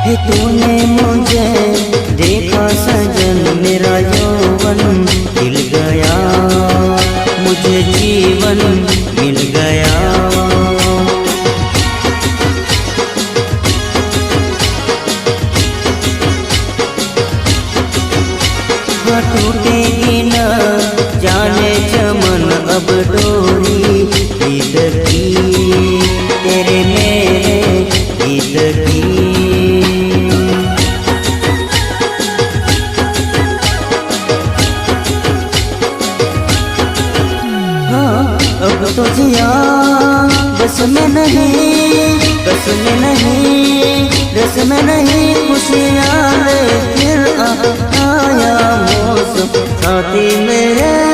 हे तूने मुझे देखा सजन, मेरा यौवन खिल गया, मुझे जीवन मिल गया। टूटेगी न जाने चमन अब डोरी गीत की, तेरे मेरे गीत की। हाँ अब तो जिया बस में नहीं, बस में नहीं, रस में नहीं, खुशियाँ ले फिर आया मौसम साथी मेरे।